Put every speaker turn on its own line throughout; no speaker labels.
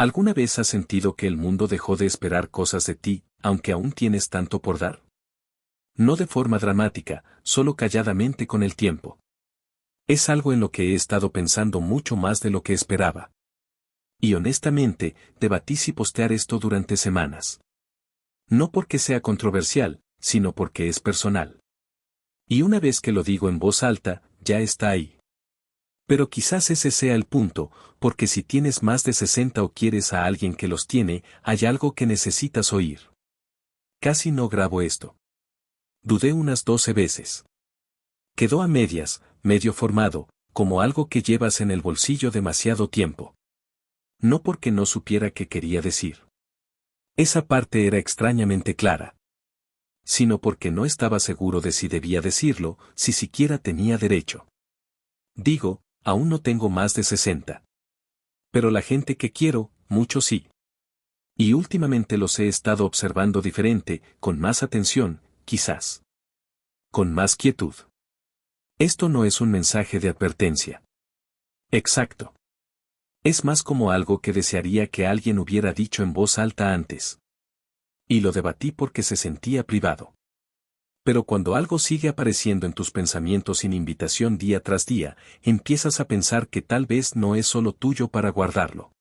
¿Alguna vez has sentido que el mundo dejó de esperar cosas de ti, aunque aún tienes tanto por dar? No de forma dramática, solo calladamente con el tiempo. Es algo en lo que he estado pensando mucho más de lo que esperaba. Y honestamente, debatí si postear esto durante semanas. No porque sea controversial, sino porque es personal. Y una vez que lo digo en voz alta, ya está ahí. Pero quizás ese sea el punto, porque si tienes más de 60 o quieres a alguien que los tiene, hay algo que necesitas oír. Casi no grabo esto. Dudé unas 12 veces. Quedó a medias, medio formado, como algo que llevas en el bolsillo demasiado tiempo. No porque no supiera qué quería decir. Esa parte era extrañamente clara. Sino porque no estaba seguro de si debía decirlo, si siquiera tenía derecho. Digo, aún no tengo más de 60. Pero la gente que quiero, mucho sí. Y últimamente los he estado observando diferente, con más atención, quizás. Con más quietud. Esto no es un mensaje de advertencia. Exacto. Es más como algo que desearía que alguien hubiera dicho en voz alta antes. Y lo debatí porque se sentía privado. Pero cuando algo sigue apareciendo en tus pensamientos sin invitación día tras día, empiezas a pensar que tal vez no es solo tuyo para guardarlo.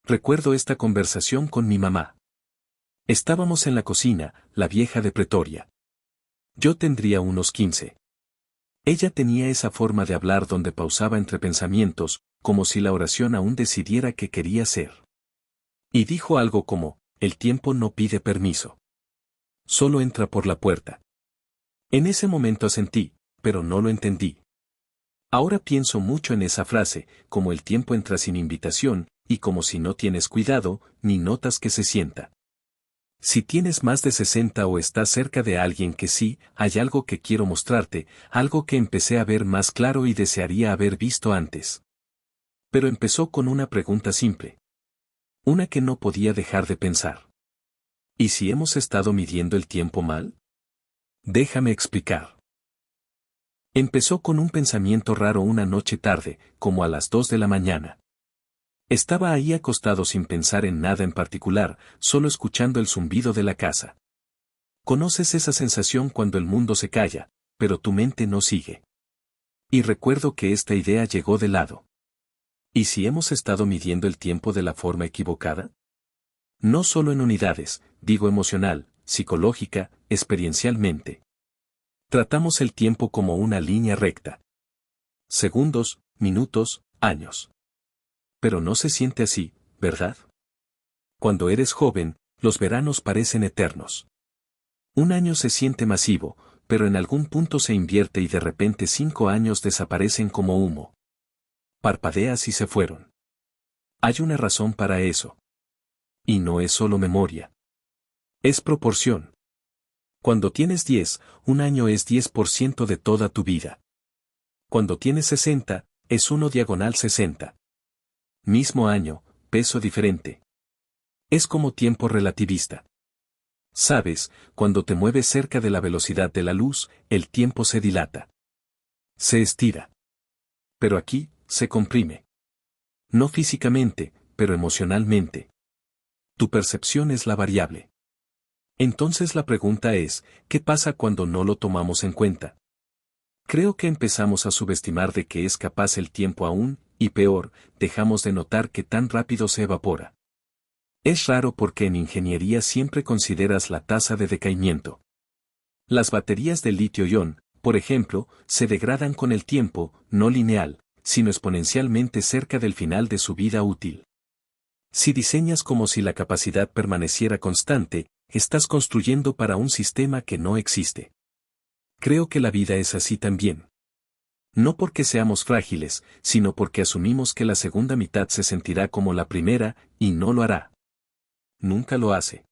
Recuerdo esta conversación con mi mamá. Estábamos en la cocina, la vieja de Pretoria. Yo tendría unos 15. Ella tenía esa forma de hablar donde pausaba entre pensamientos, como si la oración aún decidiera qué quería ser. Y dijo algo como, el tiempo no pide permiso. Solo entra por la puerta. En ese momento asentí, pero no lo entendí. Ahora pienso mucho en esa frase, como el tiempo entra sin invitación, y como si no tienes cuidado, ni notas que se sienta. Si tienes más de 60 o estás cerca de alguien que sí, hay algo que quiero mostrarte, algo que empecé a ver más claro y desearía haber visto antes. Pero empezó con una pregunta simple. Una que no podía dejar de pensar. ¿Y si hemos estado midiendo el tiempo mal? Déjame explicar. Empezó con un pensamiento raro una noche tarde, como a las 2 de la mañana. Estaba ahí acostado sin pensar en nada en particular, solo escuchando el zumbido de la casa. ¿Conoces esa sensación cuando el mundo se calla, pero tu mente no sigue? Y recuerdo que esta idea llegó de lado. ¿Y si hemos estado midiendo el tiempo de la forma equivocada? No solo en unidades, digo emocional, psicológica, experiencialmente. Tratamos el tiempo como una línea recta. Segundos, minutos, años. Pero no se siente así, ¿verdad? Cuando eres joven, los veranos parecen eternos. Un año se siente masivo, pero en algún punto se invierte y de repente 5 años desaparecen como humo. Parpadeas y se fueron. Hay una razón para eso. Y no es solo memoria. Es proporción. Cuando tienes 10, un año es 10% de toda tu vida. Cuando tienes 60, es 1/60. Mismo año, peso diferente. Es como tiempo relativista. Sabes, cuando te mueves cerca de la velocidad de la luz, el tiempo se dilata. Se estira. Pero aquí, se comprime. No físicamente, pero emocionalmente. Tu percepción es la variable. Entonces la pregunta es, ¿qué pasa cuando no lo tomamos en cuenta? Creo que empezamos a subestimar de qué es capaz el tiempo aún, y peor, dejamos de notar que tan rápido se evapora. Es raro porque en ingeniería siempre consideras la tasa de decaimiento. Las baterías de litio-ion, por ejemplo, se degradan con el tiempo, no lineal, sino exponencialmente cerca del final de su vida útil. Si diseñas como si la capacidad permaneciera constante, estás construyendo para un sistema que no existe. Creo que la vida es así también. No porque seamos frágiles, sino porque asumimos que la segunda mitad se sentirá como la primera, y no lo hará. Nunca lo hace.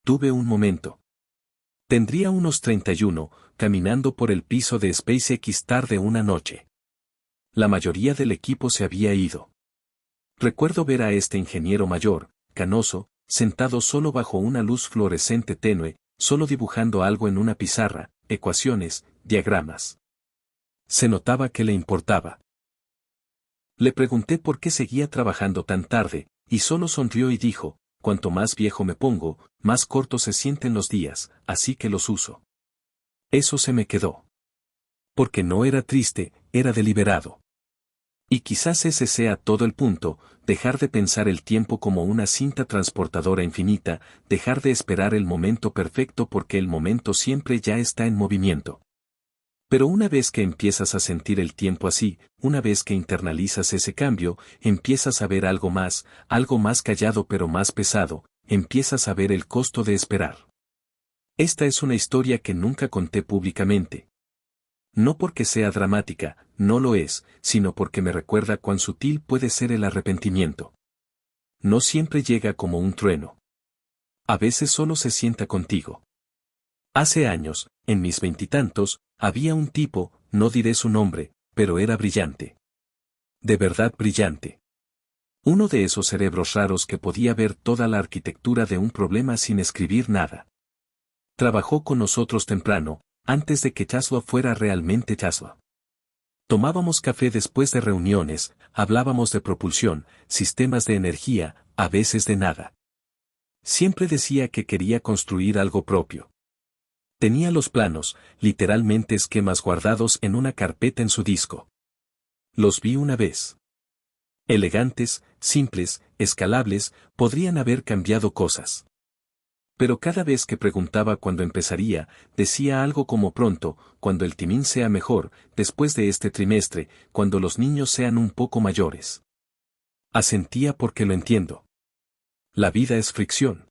Tuve un momento. Tendría unos 31, caminando por el piso de SpaceX tarde una noche. La mayoría del equipo se había ido. Recuerdo ver a este ingeniero mayor, canoso, sentado solo bajo una luz fluorescente tenue, solo dibujando algo en una pizarra, ecuaciones, diagramas. Se notaba que le importaba. Le pregunté por qué seguía trabajando tan tarde, y solo sonrió y dijo, cuanto más viejo me pongo, más cortos se sienten los días, así que los uso. Eso se me quedó. Porque no era triste, era deliberado. Y quizás ese sea todo el punto, dejar de pensar el tiempo como una cinta transportadora infinita, dejar de esperar el momento perfecto porque el momento siempre ya está en movimiento. Pero una vez que empiezas a sentir el tiempo así, una vez que internalizas ese cambio, empiezas a ver algo más callado pero más pesado, empiezas a ver el costo de esperar. Esta es una historia que nunca conté públicamente. No porque sea dramática, no lo es, sino porque me recuerda cuán sutil puede ser el arrepentimiento. No siempre llega como un trueno. A veces solo se sienta contigo. Hace años, en mis veintitantos, había un tipo, no diré su nombre, pero era brillante. De verdad brillante. Uno de esos cerebros raros que podía ver toda la arquitectura de un problema sin escribir nada. Trabajó con nosotros temprano, antes de que Tesla fuera realmente Tesla. Tomábamos café después de reuniones, hablábamos de propulsión, sistemas de energía, a veces de nada. Siempre decía que quería construir algo propio. Tenía los planos, literalmente esquemas guardados en una carpeta en su disco. Los vi una vez. Elegantes, simples, escalables, podrían haber cambiado cosas. Pero cada vez que preguntaba cuándo empezaría, decía algo como pronto, cuando el timín sea mejor, después de este trimestre, cuando los niños sean un poco mayores. Asentía porque lo entiendo. La vida es fricción.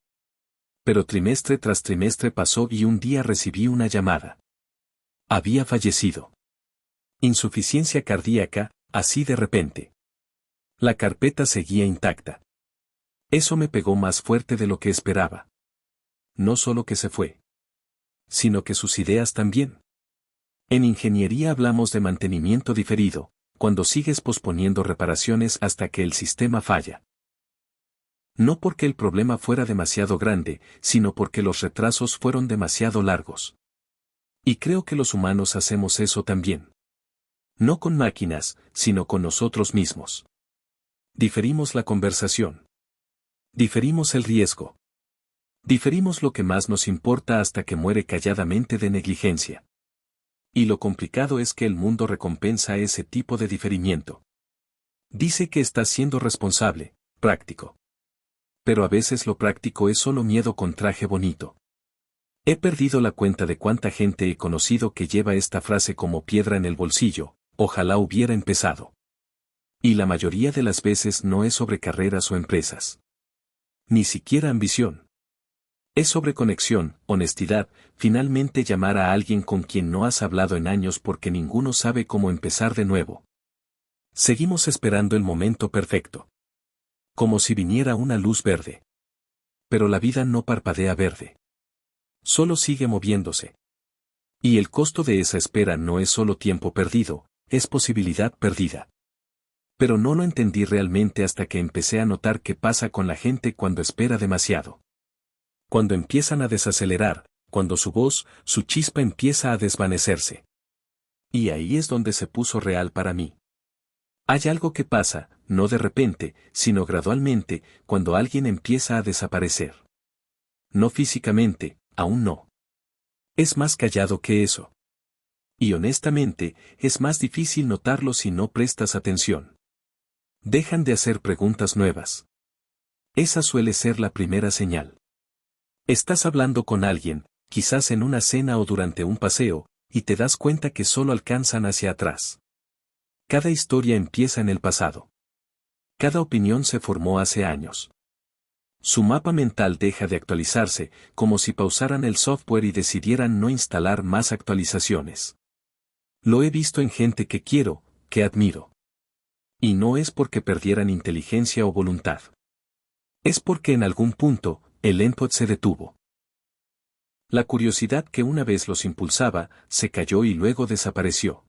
Pero trimestre tras trimestre pasó y un día recibí una llamada. Había fallecido. Insuficiencia cardíaca, así de repente. La carpeta seguía intacta. Eso me pegó más fuerte de lo que esperaba. No solo que se fue, sino que sus ideas también. En ingeniería hablamos de mantenimiento diferido, cuando sigues posponiendo reparaciones hasta que el sistema falla. No porque el problema fuera demasiado grande, sino porque los retrasos fueron demasiado largos. Y creo que los humanos hacemos eso también. No con máquinas, sino con nosotros mismos. Diferimos la conversación. Diferimos el riesgo. Diferimos lo que más nos importa hasta que muere calladamente de negligencia. Y lo complicado es que el mundo recompensa ese tipo de diferimiento. Dice que estás siendo responsable, práctico. Pero a veces lo práctico es solo miedo con traje bonito. He perdido la cuenta de cuánta gente he conocido que lleva esta frase como piedra en el bolsillo, ojalá hubiera empezado. Y la mayoría de las veces no es sobre carreras o empresas. Ni siquiera ambición. Es sobre conexión, honestidad, finalmente llamar a alguien con quien no has hablado en años porque ninguno sabe cómo empezar de nuevo. Seguimos esperando el momento perfecto. Como si viniera una luz verde. Pero la vida no parpadea verde. Solo sigue moviéndose. Y el costo de esa espera no es solo tiempo perdido, es posibilidad perdida. Pero no lo entendí realmente hasta que empecé a notar qué pasa con la gente cuando espera demasiado. Cuando empiezan a desacelerar, cuando su voz, su chispa empieza a desvanecerse. Y ahí es donde se puso real para mí. Hay algo que pasa, no de repente, sino gradualmente, cuando alguien empieza a desaparecer. No físicamente, aún no. Es más callado que eso. Y honestamente, es más difícil notarlo si no prestas atención. Dejan de hacer preguntas nuevas. Esa suele ser la primera señal. Estás hablando con alguien, quizás en una cena o durante un paseo, y te das cuenta que solo alcanzan hacia atrás. Cada historia empieza en el pasado. Cada opinión se formó hace años. Su mapa mental deja de actualizarse, como si pausaran el software y decidieran no instalar más actualizaciones. Lo he visto en gente que quiero, que admiro. Y no es porque perdieran inteligencia o voluntad. Es porque en algún punto, el input se detuvo. La curiosidad que una vez los impulsaba, se cayó y luego desapareció.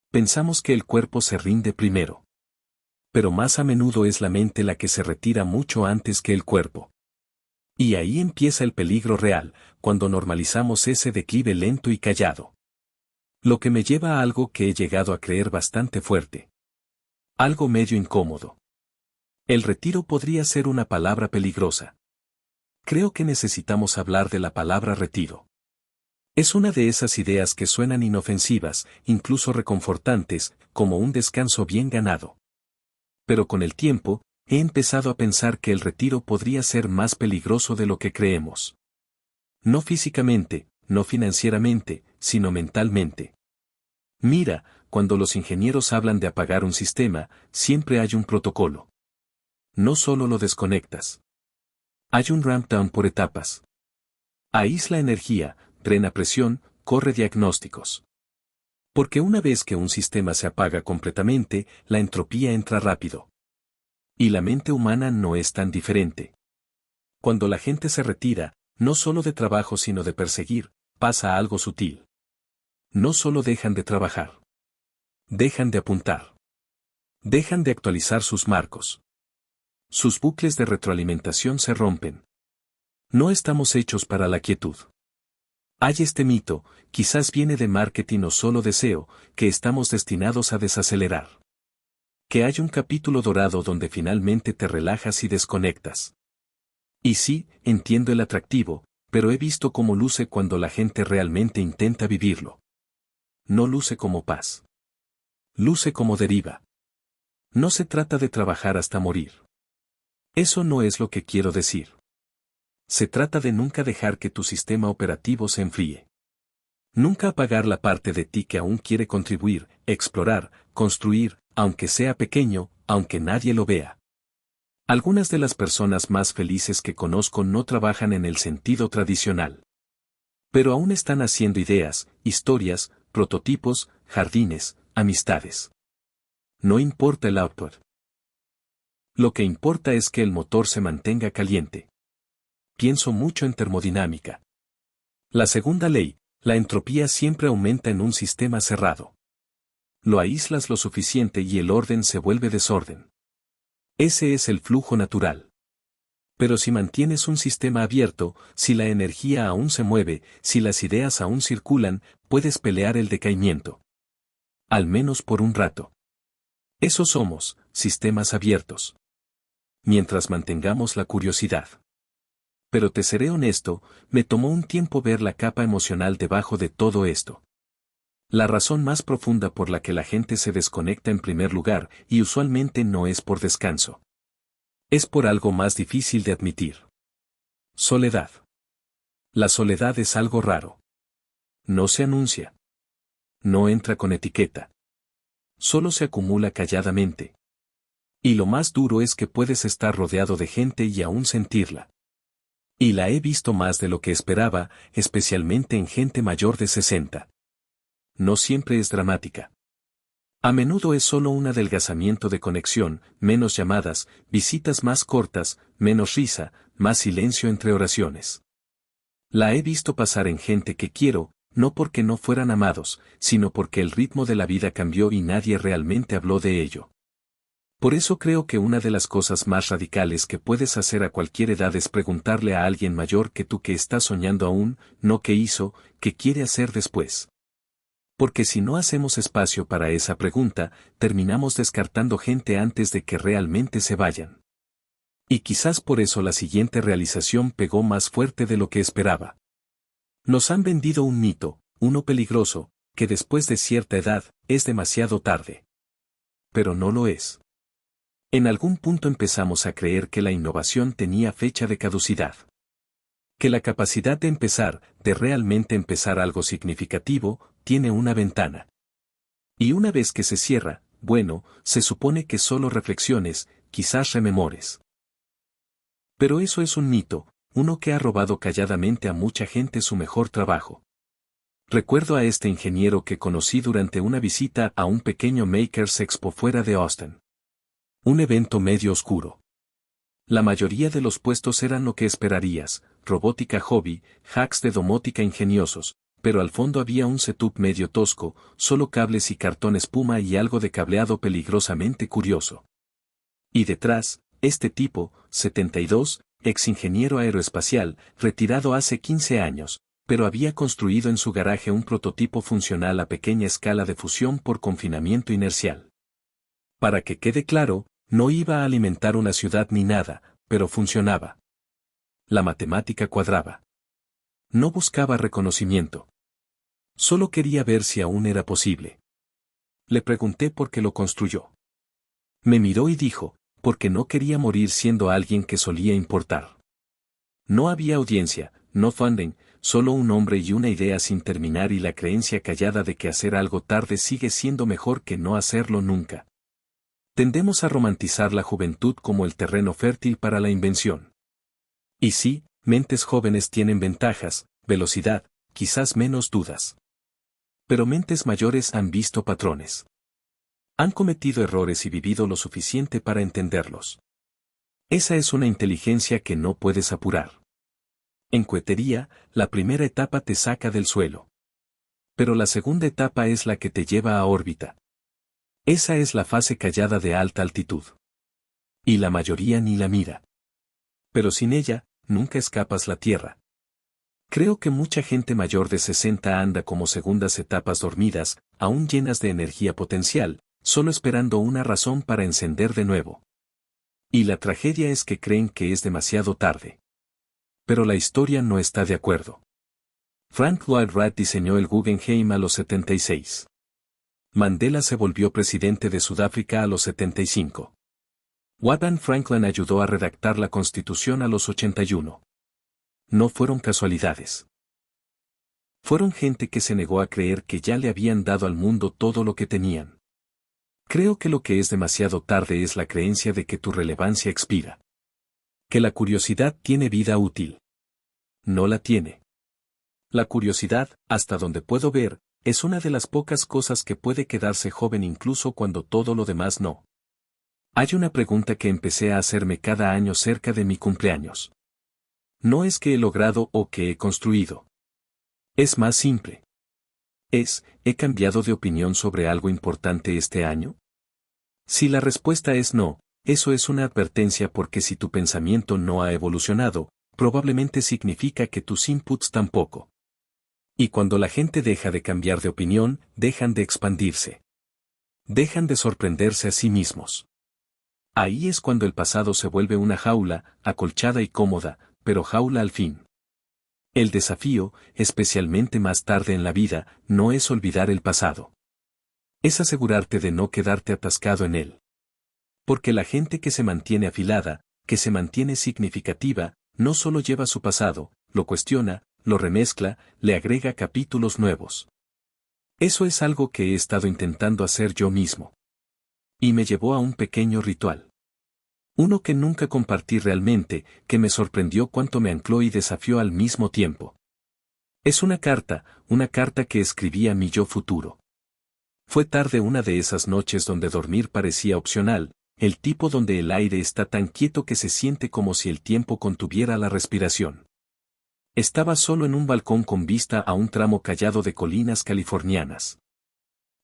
Pensamos que el cuerpo se rinde primero. Pero más a menudo es la mente la que se retira mucho antes que el cuerpo. Y ahí empieza el peligro real, cuando normalizamos ese declive lento y callado. Lo que me lleva a algo que he llegado a creer bastante fuerte. Algo medio incómodo. El retiro podría ser una palabra peligrosa. Creo que necesitamos hablar de la palabra retiro. Es una de esas ideas que suenan inofensivas, incluso reconfortantes, como un descanso bien ganado. Pero con el tiempo, he empezado a pensar que el retiro podría ser más peligroso de lo que creemos. No físicamente, no financieramente, sino mentalmente. Mira, cuando los ingenieros hablan de apagar un sistema, siempre hay un protocolo. No solo lo desconectas. Hay un ramp down por etapas. Aísla energía, drena presión, corre diagnósticos. Porque una vez que un sistema se apaga completamente, la entropía entra rápido. Y la mente humana no es tan diferente. Cuando la gente se retira, no solo de trabajo sino de perseguir, pasa algo sutil. No solo dejan de trabajar. Dejan de apuntar. Dejan de actualizar sus marcos. Sus bucles de retroalimentación se rompen. No estamos hechos para la quietud. Hay este mito, quizás viene de marketing o solo deseo, que estamos destinados a desacelerar. Que hay un capítulo dorado donde finalmente te relajas y desconectas. Y sí, entiendo el atractivo, pero he visto cómo luce cuando la gente realmente intenta vivirlo. No luce como paz. Luce como deriva. No se trata de trabajar hasta morir. Eso no es lo que quiero decir. Se trata de nunca dejar que tu sistema operativo se enfríe. Nunca apagar la parte de ti que aún quiere contribuir, explorar, construir, aunque sea pequeño, aunque nadie lo vea. Algunas de las personas más felices que conozco no trabajan en el sentido tradicional. Pero aún están haciendo ideas, historias, prototipos, jardines, amistades. No importa el output. Lo que importa es que el motor se mantenga caliente. Pienso mucho en termodinámica. La segunda ley, la entropía siempre aumenta en un sistema cerrado. Lo aíslas lo suficiente y el orden se vuelve desorden. Ese es el flujo natural. Pero si mantienes un sistema abierto, si la energía aún se mueve, si las ideas aún circulan, puedes pelear el decaimiento. Al menos por un rato. Eso somos, sistemas abiertos. Mientras mantengamos la curiosidad. Pero te seré honesto, me tomó un tiempo ver la capa emocional debajo de todo esto. La razón más profunda por la que la gente se desconecta en primer lugar, y usualmente no es por descanso. Es por algo más difícil de admitir. Soledad. La soledad es algo raro. No se anuncia. No entra con etiqueta. Solo se acumula calladamente. Y lo más duro es que puedes estar rodeado de gente y aún sentirla. Y la he visto más de lo que esperaba, especialmente en gente mayor de 60. No siempre es dramática. A menudo es solo un adelgazamiento de conexión, menos llamadas, visitas más cortas, menos risa, más silencio entre oraciones. La he visto pasar en gente que quiero, no porque no fueran amados, sino porque el ritmo de la vida cambió y nadie realmente habló de ello. Por eso creo que una de las cosas más radicales que puedes hacer a cualquier edad es preguntarle a alguien mayor que tú que está soñando aún, no qué hizo, qué quiere hacer después. Porque si no hacemos espacio para esa pregunta, terminamos descartando gente antes de que realmente se vayan. Y quizás por eso la siguiente realización pegó más fuerte de lo que esperaba. Nos han vendido un mito, uno peligroso, que después de cierta edad, es demasiado tarde. Pero no lo es. En algún punto empezamos a creer que la innovación tenía fecha de caducidad. Que la capacidad de empezar, de realmente empezar algo significativo, tiene una ventana. Y una vez que se cierra, bueno, se supone que solo reflexiones, quizás rememores. Pero eso es un mito, uno que ha robado calladamente a mucha gente su mejor trabajo. Recuerdo a este ingeniero que conocí durante una visita a un pequeño Makers Expo fuera de Austin. Un evento medio oscuro. La mayoría de los puestos eran lo que esperarías, robótica hobby, hacks de domótica ingeniosos, pero al fondo había un setup medio tosco, solo cables y cartón espuma y algo de cableado peligrosamente curioso. Y detrás, este tipo, 72, ex ingeniero aeroespacial, retirado hace 15 años, pero había construido en su garaje un prototipo funcional a pequeña escala de fusión por confinamiento inercial. Para que quede claro, No iba a alimentar una ciudad ni nada, pero funcionaba. La matemática cuadraba. No buscaba reconocimiento. Solo quería ver si aún era posible. Le pregunté por qué lo construyó. Me miró y dijo, porque no quería morir siendo alguien que solía importar. No había audiencia, no funding, solo un hombre y una idea sin terminar y la creencia callada de que hacer algo tarde sigue siendo mejor que no hacerlo nunca. Tendemos a romantizar la juventud como el terreno fértil para la invención. Y sí, mentes jóvenes tienen ventajas, velocidad, quizás menos dudas. Pero mentes mayores han visto patrones. Han cometido errores y vivido lo suficiente para entenderlos. Esa es una inteligencia que no puedes apurar. En cohetería, la primera etapa te saca del suelo. Pero la segunda etapa es la que te lleva a órbita. Esa es la fase callada de alta altitud. Y la mayoría ni la mira. Pero sin ella, nunca escapas la tierra. Creo que mucha gente mayor de 60 anda como segundas etapas dormidas, aún llenas de energía potencial, solo esperando una razón para encender de nuevo. Y la tragedia es que creen que es demasiado tarde. Pero la historia no está de acuerdo. Frank Lloyd Wright diseñó el Guggenheim a los 76. Mandela se volvió presidente de Sudáfrica a los 75. Benjamin Franklin ayudó a redactar la Constitución a los 81. No fueron casualidades. Fueron gente que se negó a creer que ya le habían dado al mundo todo lo que tenían. Creo que lo que es demasiado tarde es la creencia de que tu relevancia expira. Que la curiosidad tiene vida útil. No la tiene. La curiosidad, hasta donde puedo ver, es una de las pocas cosas que puede quedarse joven incluso cuando todo lo demás no. Hay una pregunta que empecé a hacerme cada año cerca de mi cumpleaños. No es que he logrado o que he construido. Es más simple. ¿He cambiado de opinión sobre algo importante este año? Si la respuesta es no, eso es una advertencia porque si tu pensamiento no ha evolucionado, probablemente significa que tus inputs tampoco. Y cuando la gente deja de cambiar de opinión, dejan de expandirse. Dejan de sorprenderse a sí mismos. Ahí es cuando el pasado se vuelve una jaula, acolchada y cómoda, pero jaula al fin. El desafío, especialmente más tarde en la vida, no es olvidar el pasado. Es asegurarte de no quedarte atascado en él. Porque la gente que se mantiene afilada, que se mantiene significativa, no solo lleva su pasado, lo cuestiona, lo remezcla, le agrega capítulos nuevos. Eso es algo que he estado intentando hacer yo mismo. Y me llevó a un pequeño ritual. Uno que nunca compartí realmente, que me sorprendió cuánto me ancló y desafió al mismo tiempo. Es una carta que escribí a mi yo futuro. Fue tarde una de esas noches donde dormir parecía opcional, el tipo donde el aire está tan quieto que se siente como si el tiempo contuviera la respiración. Estaba solo en un balcón con vista a un tramo callado de colinas californianas.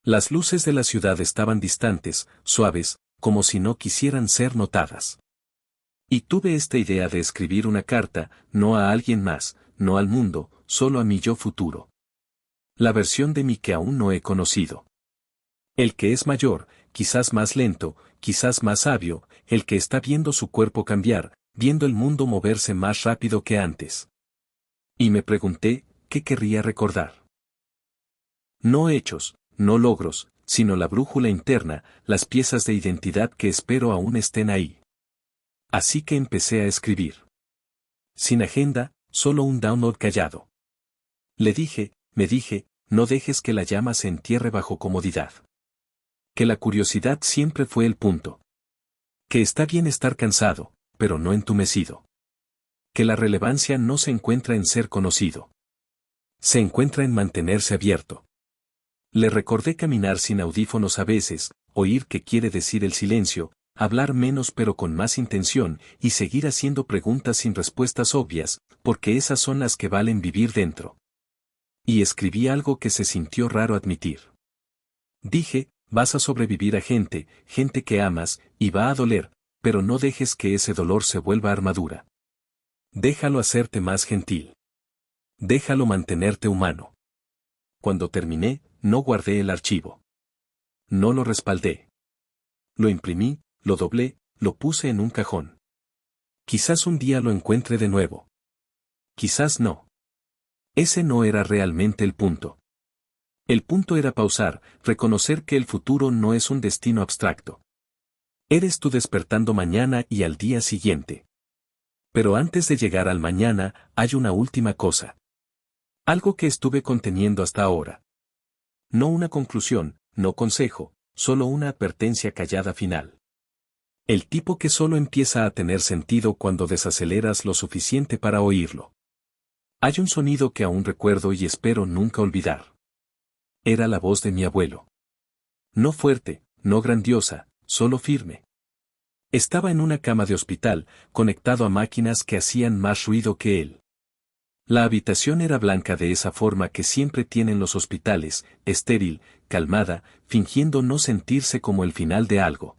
Las luces de la ciudad estaban distantes, suaves, como si no quisieran ser notadas. Y tuve esta idea de escribir una carta, no a alguien más, no al mundo, solo a mi yo futuro. La versión de mí que aún no he conocido. El que es mayor, quizás más lento, quizás más sabio, el que está viendo su cuerpo cambiar, viendo el mundo moverse más rápido que antes. Y me pregunté, ¿qué querría recordar? No hechos, no logros, sino la brújula interna, las piezas de identidad que espero aún estén ahí. Así que empecé a escribir. Sin agenda, solo un download callado. Me dije, no dejes que la llama se entierre bajo comodidad. Que la curiosidad siempre fue el punto. Que está bien estar cansado, pero no entumecido. Que la relevancia no se encuentra en ser conocido. Se encuentra en mantenerse abierto. Le recordé caminar sin audífonos a veces, oír qué quiere decir el silencio, hablar menos pero con más intención, y seguir haciendo preguntas sin respuestas obvias, porque esas son las que valen vivir dentro. Y escribí algo que se sintió raro admitir. Dije, vas a sobrevivir a gente que amas, y va a doler, pero no dejes que ese dolor se vuelva armadura. Déjalo hacerte más gentil. Déjalo mantenerte humano. Cuando terminé, no guardé el archivo. No lo respaldé. Lo imprimí, lo doblé, lo puse en un cajón. Quizás un día lo encuentre de nuevo. Quizás no. Ese no era realmente el punto. El punto era pausar, reconocer que el futuro no es un destino abstracto. Eres tú despertando mañana y al día siguiente. Pero antes de llegar al mañana, hay una última cosa. Algo que estuve conteniendo hasta ahora. No una conclusión, no consejo, solo una advertencia callada final. El tipo que solo empieza a tener sentido cuando desaceleras lo suficiente para oírlo. Hay un sonido que aún recuerdo y espero nunca olvidar. Era la voz de mi abuelo. No fuerte, no grandiosa, solo firme. Estaba en una cama de hospital, conectado a máquinas que hacían más ruido que él. La habitación era blanca de esa forma que siempre tienen los hospitales, estéril, calmada, fingiendo no sentirse como el final de algo.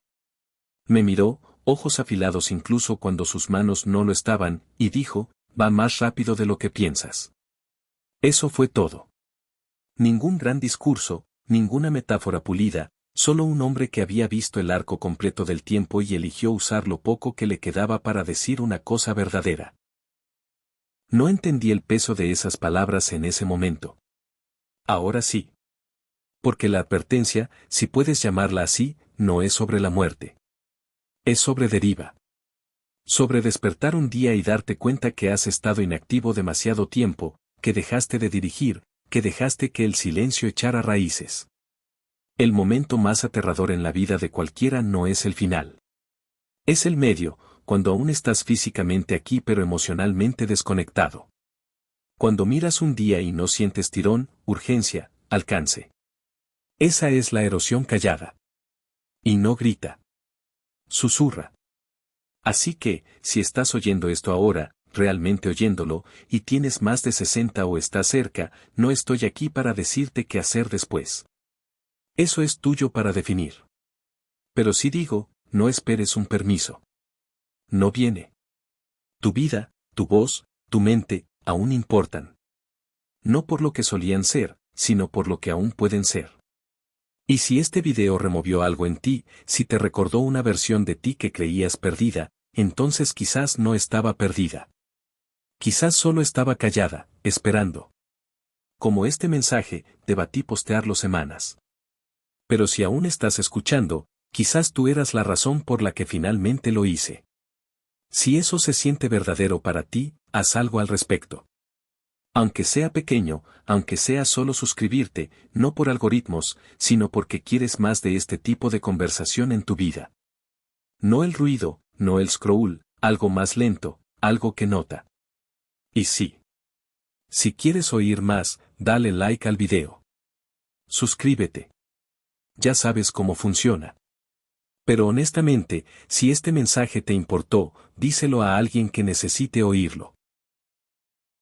Me miró, ojos afilados incluso cuando sus manos no lo estaban, y dijo, va más rápido de lo que piensas. Eso fue todo. Ningún gran discurso, ninguna metáfora pulida, solo un hombre que había visto el arco completo del tiempo y eligió usar lo poco que le quedaba para decir una cosa verdadera. No entendí el peso de esas palabras en ese momento. Ahora sí. Porque la advertencia, si puedes llamarla así, no es sobre la muerte. Es sobre deriva. Sobre despertar un día y darte cuenta que has estado inactivo demasiado tiempo, que dejaste de dirigir, que dejaste que el silencio echara raíces. El momento más aterrador en la vida de cualquiera no es el final. Es el medio, cuando aún estás físicamente aquí pero emocionalmente desconectado. Cuando miras un día y no sientes tirón, urgencia, alcance. Esa es la erosión callada. Y no grita. Susurra. Así que, si estás oyendo esto ahora, realmente oyéndolo, y tienes más de 60 o estás cerca, no estoy aquí para decirte qué hacer después. Eso es tuyo para definir. Pero si digo, no esperes un permiso. No viene. Tu vida, tu voz, tu mente, aún importan. No por lo que solían ser, sino por lo que aún pueden ser. Y si este video removió algo en ti, si te recordó una versión de ti que creías perdida, entonces quizás no estaba perdida. Quizás solo estaba callada, esperando. Como este mensaje, debatí postearlo semanas. Pero si aún estás escuchando, quizás tú eras la razón por la que finalmente lo hice. Si eso se siente verdadero para ti, haz algo al respecto. Aunque sea pequeño, aunque sea solo suscribirte, no por algoritmos, sino porque quieres más de este tipo de conversación en tu vida. No el ruido, no el scroll, algo más lento, algo que nota. Y sí. Si quieres oír más, dale like al video. Suscríbete. Ya sabes cómo funciona. Pero honestamente, si este mensaje te importó, díselo a alguien que necesite oírlo.